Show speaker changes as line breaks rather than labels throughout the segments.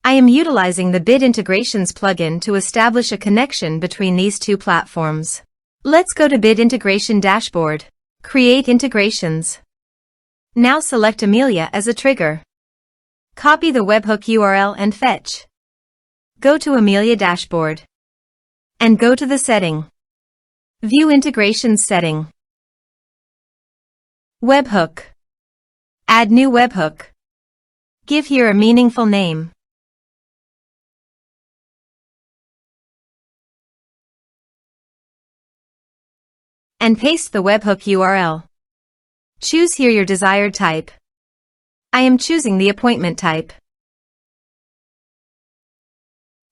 I am utilizing the Bit Integrations plugin to establish a connection between these two platforms. Let's go to Bit Integration Dashboard. Create integrations. Now select Amelia as a trigger. Copy the webhook URL and fetch. Go to Amelia Dashboard. And go to the setting. View Integrations setting. Webhook. Add new webhook. Give here a meaningful name. And paste the webhook URL. Choose here your desired type. I am choosing the appointment type.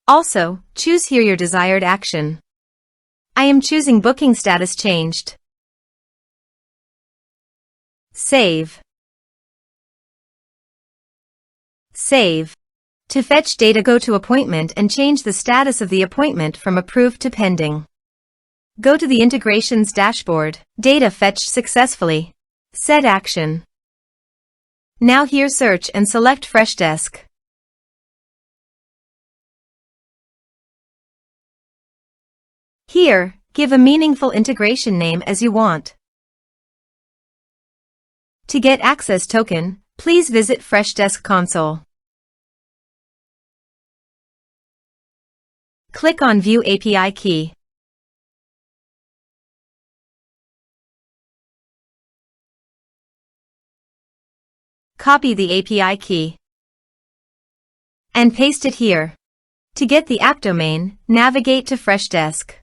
Also, choose here your desired action. I am choosing booking status changed. Save. Save. To fetch data, go to Appointment and change the status of the appointment from approved to pending. Go to the Integrations Dashboard. Data fetched successfully. Set action. Now here search and select Freshdesk. Here, give a meaningful integration name as you want. To get access token, please visit Freshdesk console. Click on View API key. Copy the API key and paste it here. To get the app domain, navigate to Freshdesk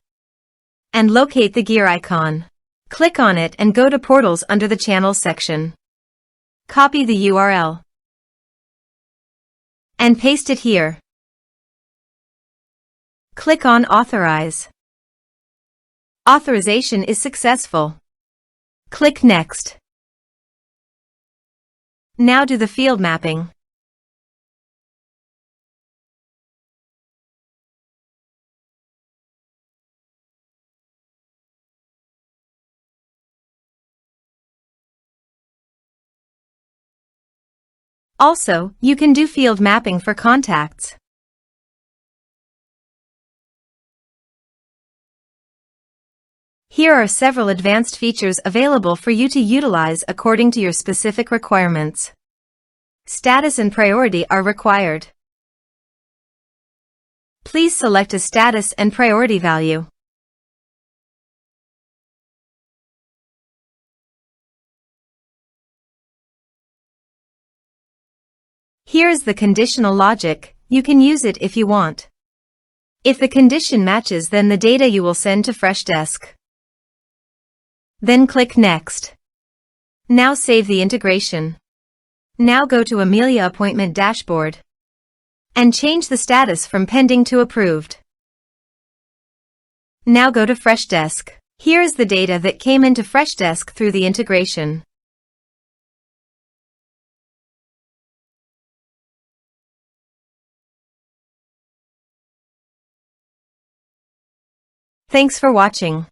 and locate the gear icon. Click on it and go to Portals under the Channels section. Copy the URL and paste it here. Click on Authorize. Authorization is successful. Click Next. Now do the field mapping. Also, you can do field mapping for contacts. Here are several advanced features available for you to utilize according to your specific requirements. Status and priority are required. Please select a status and priority value. Here is the conditional logic. You can use it if you want. If the condition matches, then the data you will send to Freshdesk. Then click Next. Now save the integration. Now go to Amelia Appointment Dashboard and change the status from pending to approved. Now go to Freshdesk. Here is the data that came into Freshdesk through the integration. Thanks for watching.